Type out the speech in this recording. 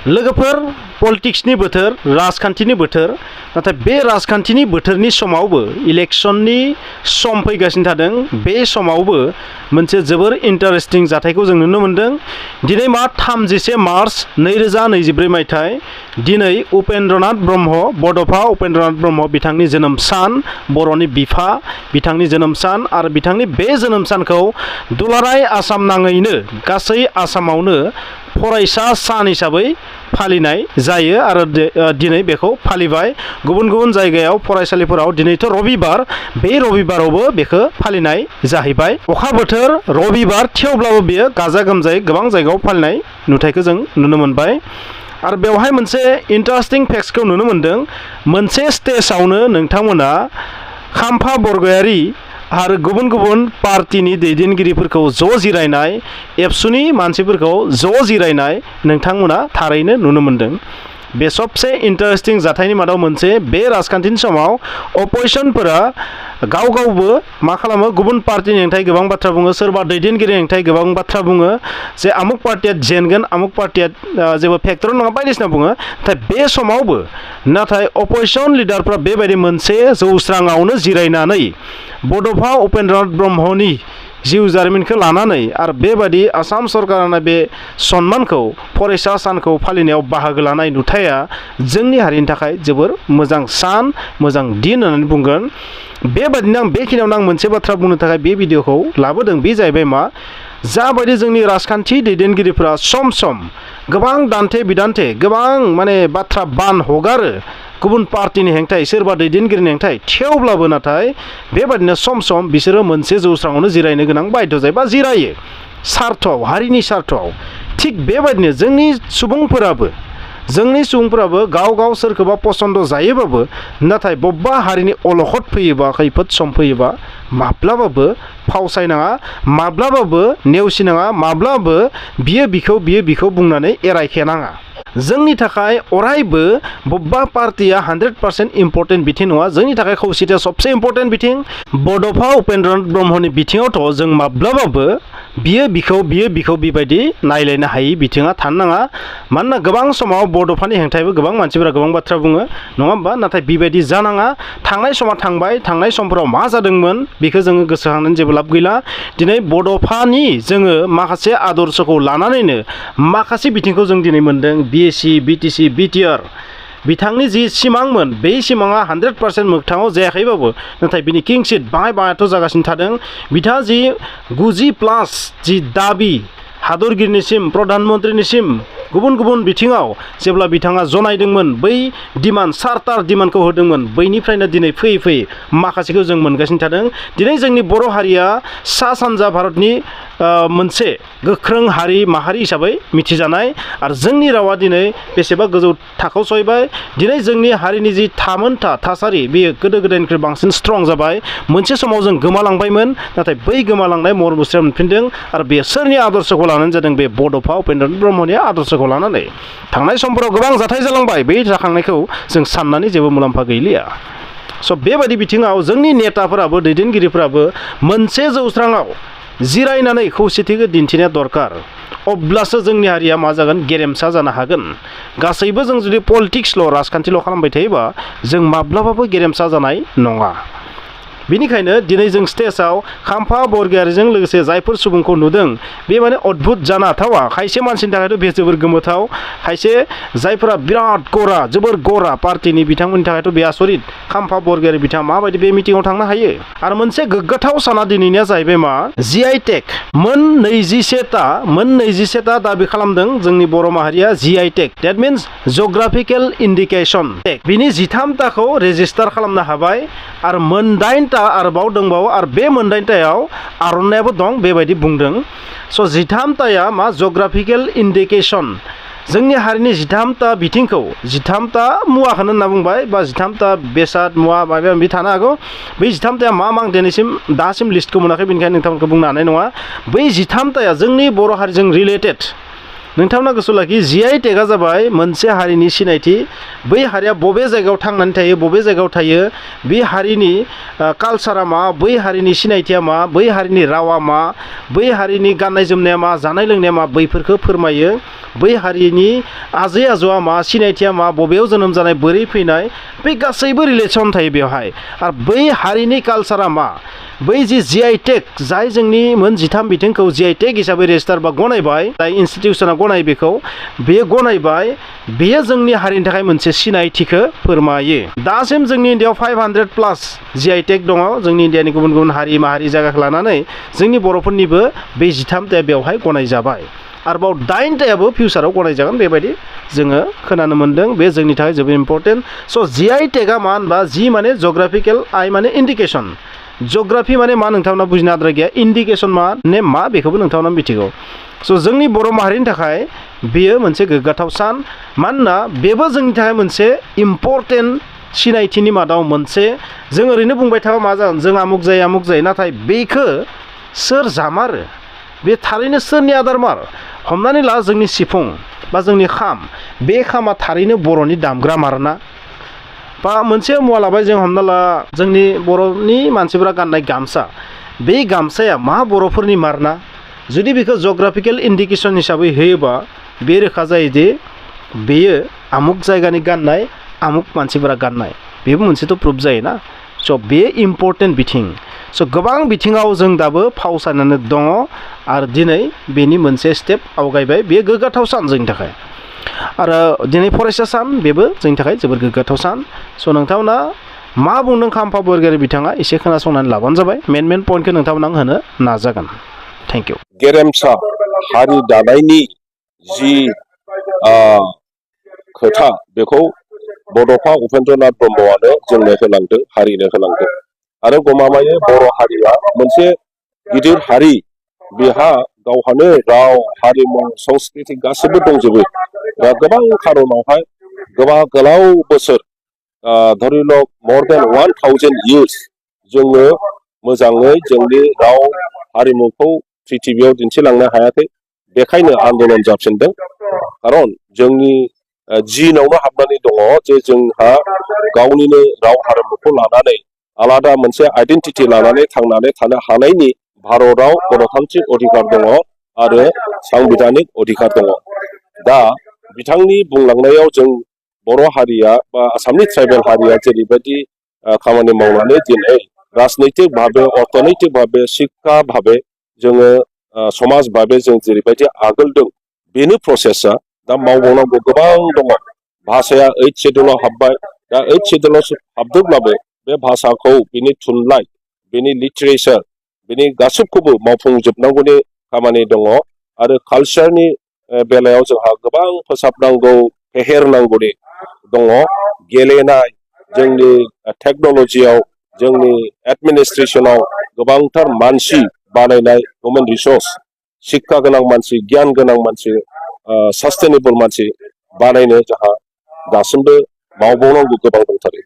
लोगोफोर पलिटिक्सनि बोथोर राजखान्थिनि बोथोर नाथाय बे राजखान्थिनि बोथोरनि समावबो इलेक्शननि सम फैगासिनो थादों बे समावबो मोनसे जोबोर इन्टारेस्टिं जाथायखौ जों नुनो मोन्दों दिनै मा 31 मार्च 2024 मायथाइ दिनै उपेन्द्रनाथ ब्रह्म बड'फा उपेन्द्रनाथ ब्रह्म बिथांनि जोनोम सान बर'नि बिफा बिथांनि जोनोम सान आरो बिथांनि बे जोनोम सानखौ दुलाराय आसाम नाङैनो गासै आसामावनो फरायसा सान हिसाबै फालिनाय जायो आरो दिनै बेखौ फालिबाय गुबुन गुबुन जायगायाव फरायसालिफोराव दिनैथ' रबिबार बे रबिबारावबो बेखौ फालिनाय जाहैबाय अखा बोथोर रबिबार थेवब्लाबो बेयो गाजा गोमजायै गोबां जायगायाव फालिनाय नुथायखौ जों नुनो मोनबाय आरो बेवहाय मोनसे इन्टारेस्टिं फेक्ट्सखौ नुनो मोन्दों मोनसे स्टेजआवनो नोंथांमोना खाम्फा बरगयारि आरो गुबुन गुबुन पार्टीनि दैदेनगिरिफोरखौ ज' जिरायनाय एबसुनि मानसिफोरखौ ज' जिरायनाय नोंथांमोना थारैनो नुनो मोन्दों बे सबसे इन्टारेस्टिं जाथायनि मादाव मोनसे बे राजखान्थिनि समाव अपोजिशनफोरा गाव गावबो मा खालामो गुबुन पार्टीनि हेंथायै गोबां बाथ्रा बुङो सोरबा दैदेनगिरिनि हेंथायै गोबां बाथ्रा बुङो जे आमुक पार्टीया जेनगोन आमुक पार्टीया जेबो फेक्टर नङा बायदिसिना बुङो नाथाय बे समावबो नाथाय अपोजिशन लिडारफ्रा बेबायदि मोनसे जौस्राङावनो जिरायनानै बड'फा उपेन्द्रनाथ ब्रह्मनि जिउ जारिमिनखौ लानानै आरो बेबादि आसाम सरकारानो बे सन्मानखौ फरायसा सानखौ फालिनायाव बाहागो लानाय नुथाया जोंनि हारिनि थाखाय जोबोर मोजां सान मोजां दिन होननानै बुंगोन बेबादिनो आं बेखिनियावनो आं मोनसे बाथ्रा बुंनो थाखाय बे भिडिअखौ लाबोदों बे जाहैबाय मा जाबायदि जोंनि राजखान्थि दैदेनगिरिफोरा सम सम गोबां दान्थे बिदान्थे गोबां माने बाथ्रा बान हगारो गुबुन पार्टीनि हेंथायै सोरबा दैदेनगिरिनि हेंथायै थेवब्लाबो नाथाय बेबादिनो सम सम बिसोरो मोनसे जौस्राङावनो जिरायनो गोनां बाध्य जायो बा जिरायो सार्थआव हारिनि सार्थआव थिग बेबादिनो जोंनि सुबुंफोराबो गाव गाव सोरखौबा पसन्द जायोबाबो नाथाय बबेबा हारिनि अलखद फैयोबा खैफोद सम फैयोबा माब्लाबाबो फावसायनाङा माब्लाबाबो नेवसिनाङा माब्लाबाबो बियो बिखौ बुंनानै एरायखेनाङा जोंनि थाखाय अरायबो बबेबा पार्टीया 100% इम्पर्टेन्ट बिथिं नङा जोंनि थाखाय खौसेथिया सबसे इम्पर्टेन्ट बिथिं बड'फा उपेन्द्रनाथ ब्रह्मनि बिथिङावथ' जों माब्लाबाबो बियो बिखौ बेबायदि नायलायनो हायि बिथिङा थानो नाङा मानोना गोबां समाव बड'फानि हेंथायैबो गोबां मानसिफोरा गोबां बाथ्रा बुङो नङा होमबा नाथाय बेबायदि जानाङा थांनाय समा थांबाय थांनाय समफोराव मा जादोंमोन बेखौ जोङो गोसोखांनानै जेबो लाब गैला दिनै बड'फानि जोङो माखासे आदर्शखौ लानानैनो माखासे बिथिंखौ जों दिनै मोन्दों बिएसि बिटिसि बिटिआर बिथांनि जि सिमांमोन बे सिमाङा 100% मोगथाङाव जायाखैबाबो नाथाय बिनि किंसिट बाङायथ' जागासिनो थादों बिथाङा जि 90+ जि दाबि हादरगिरिनिसिम प्रधानमन्त्रिनिसिम गुबुन गुबुन बिथिङाव जेब्ला बिथाङा जनायदोंमोन बै डिमान्ड चार्टार डिमान्डखौ होदोंमोन बैनिफ्रायनो दिनै फैयै फैयै माखासेखौ जों मोनगासिनो थादों दिनै जोंनि बर' हारिया सा सानजा भारतनि मोनसे गोख्रों हारि माहारि हिसाबै मिथिजानाय आरो जोंनि रावा दिनै बेसेबा गोजौ थाखोआव सहैबाय दिनै जोंनि हारिनि जि थामोनथा थासारि बेयो गोदो गोदायनिख्रुइ बांसिन स्ट्रं जाबाय मोनसे समाव जों गोमालांबायमोन नाथाय बै गोमालांनाय महर मुस्रिया मोनफिनदों आरो बे सोरनि आदर्शखौ लानानै जादों बे बड'फा उपेन्द्रनाथ ब्रह्मनि आदर्शखौ लानानै थांनाय समफोराव गोबां जाथाय जालांबाय बै जाखांनायखौ जों साननानै जेबो मुलाम्फा गैलिया स' बेबायदि बिथिङाव जोंनि नेताफोराबो दैदेनगिरिफोराबो मोनसे जौस्राङाव जिरायनानै खौसेथिखौ दिन्थिनाया दरकार अब्लासो जोंनि हारिया मा जागोन गेरेमसा जानो हागोन गासैबो जों जुदि पलिटिक्सल' राजखान्थिल' खालामबाय थायोबा जों माब्लाबाबो गेरेमसा जानाय नङा बेनिखायनो दिनै जों स्टेजआव खाम्फा बरगयारिजों लोगोसे जायफोर सुबुंखौ नुदों बे माने अद्भुत जाना थावा खायसे मानसिनि थाखायथ' बे जोबोर गोमोथाव खायसे जायफोरा बिराद गरा जोबोर गरा पार्टीनि बिथांमोननि थाखायथ' बे आसरित खाम्फा बरगयारि बिथाङा माबायदि बे मिटिङाव थांनो हायो आरो मोनसे गोग्गाथाव साना दिनैनिया जाहैबाय मा GI टेग मोन 21टा दाबि खालामदों जोंनि बर' माहारिया GI tag that means geographical indication tag बिनि 13टाखौ रेजिस्टार खालामनो हाबाय आरो मोन 8टा आरोबाव दंबावो आरो बे मोन 8टायाव आर'नायाबो दं बेबायदि बुंदों स' 13टाया मा जिअग्राफिकेल इन्डिकेसन जोंनि हारिनि 13टा बिथिंखौ 13टा मुवाखौनो होनना बुंबाय बा 13टा बेसाद मुवा माबा माबि थानो हागौ बै 13टाया मा आं दासिम लिस्टखौ मोनाखै बेनिखायनो नोंथांमोनखौ बुंनो हानाय नङा बै 13टाया जोंनि बर' हारिजों रिलेटेड नोंथांमोना गोसोआव लाखि जिआइ टेगआ जाबाय मोनसे हारिनि सिनायथि बै हारिया बबे जायगायाव थांनानै थायो बबे जायगायाव थायो बे हारिनि कालसारा मा बै हारिनि सिनायथिया मा बै हारिनि रावा मा बै हारिनि गाननाय जोमनाया मा जानाय लोंनाया मा बैफोरखौ फोरमायो बै हारिनि आजै आजौआ मा सिनायथिया मा बबेयाव जोनोम जानाय बोरै फैनाय बे गासैबो रिलेसन थायो बेवहाय आरो बै हारिनि कालसारा मा बै जिआइ टेग जाय जोंनि मोन 13 बिथिंखौ जिआइ टेग हिसाबै रेजिस्टार बा गनायबाय जाय इन्स्टिटिउसना गनाय बेखौ बेयो गनायबाय बेयो जोंनि हारिनि थाखाय मोनसे सिनायथिखौ फोरमायो दासिम जोंनि इन्डियायाव 500+ जिआइ टेग दङ जोंनि इन्डियानि गुबुन गुबुन हारि माहारि जायगाखौ लानानै जोंनि बर'फोरनिबो बे 13था बेवहाय गनाय जाबाय आरोबाव 8थायाबो फिउचाराव गनाय जागोन बेबायदि जोङो खोनानो मोन्दों बे जोंनि थाखाय जोबोद इम्पर्टेन्ट स' जिआइ टेगआ मा होनबा जि माने जग्राफिकेल आइ माने इन्डिकेसन जग्राफि माने मा नोंथांमोना बुजिनो आद्रा गैया इन्डिकेसन माने मा बेखौबो नोंथांमोना मिथिगौ स' जोंनि बर' माहारिनि थाखाय बेयो मोनसे गोग्गाथाव सान मानोना बेबो जोंनि थाखाय मोनसे इम्पर्टेन्ट सिनायथिनि मादाव मोनसे जों ओरैनो बुंबाय थाबा मा जागोन जों आमुक जायो नाथाय बेखौ सोर जामारो बे थारैनो सोरनि आदारमार हमनानै ला जोंनि सिफुं बा जोंनि खाम बे खामा थारैनो बर'नि दामग्रा मारना बा मोनसे मुवा लाबाय जों हमना ला जोंनि बर'नि मानसिफोरा गाननाय गामसा बे गामसाया मा बर'फोरनि मारना जुदि बेखौ जग्राफिकेल इन्डिकेसन हिसाबै होयोबा बे रोखा जायोदि बेयो आमुक जायगानि गाननाय आमुक मानसिफोरा गाननाय बेबो मोनसेथ' प्रुफ जायोना स' बे इम्पर्टेन्ट बिथिं स' गोबां बिथिङाव जों दाबो फावसायनानै दङ आरो दिनै बेनि मोनसे स्टेप आवगायबाय बेयो गोग्गाथाव सान जोंनि थाखाय आरो दिनै फरायसा सान बेबो जोंनि थाखाय जोबोद गोग्गाथाव सान स' नोंथांमोना मा बुंदों खाम्फा बरगयारि बिथाङा एसे खोनासंनानै लाबानो जाबाय मेन पइन्टखौ नोंथांमोना होनो नाजागोन थेंक इउ गेरेमसा हारि दानायनि जि खोथा बेखौ बड'फा उपेन्द्रनाथ ब्रह्मआनो जोंनो होलांदों हारिनो होलांदों आरो गमामायै बर' हारिया मोनसे गिदिर हारि बेहा गावहानो राव हारिमु संस्कृति गासैबो दंजोबो दा गोबां खारनावहाय गोलाव बोसोर धरिलक more than 1000 years जोङो मोजाङै जोंनि राव हारिमुखौ पृथिबियाव दिन्थिलांनो हायाखै बेखायनो आन्दोलन जाफिनदों खारन जोंनि जिनावनो हाबनानै दङ जे जोंहा गावनिनो राव हारिमुखौ लानानै आलादा मोनसे आइडेन्टिटि लानानै थांनानै थानो हानायनि भारताव गणतान्त्रिक अधिकार दङ आरो सांबिधानिक अधिकार दङ दा बिथांनि बुंलांनायाव जों बर' हारिया बा आसामनि ट्राइबेल हारिया जेरैबायदि खामानि मावनानै दिनै राजनैतिक भाबे अर्थनैतिक भाबे शिक्षा भाबे जोङो समाज भाबे जों जेरैबायदि आगोलदों बेनो प्रसेसा दा मावबावनांगौ गोबां दङ भाषाया 8 शेड्यूलाव हाबबाय दा 8 शेड्यूलाव हाबदोंब्लाबो बे भाषाखौ बिनि थुनलाइ बिनि लिटारेचार बिनि गासैखौबो मावफुंजोबनांगौनि खामानि दङ आरो कालचारनि बेलायाव जोंहा गोबां फोसाबनांगौ फेहेरनांगौनि दङ गेलेनाय जोंनि टेक्न'लजियाव जोंनि एडमिनिस्ट्रेशनाव गोबांथार मानसि बानायनाय ह्यूमेन रिसोर्स शिक्षा गोनां मानसि गियान गोनां मानसि सास्टेनेबल मानसि बानायनो जोंहा दासिमबो मावबावनांगौ गोबां दंथारो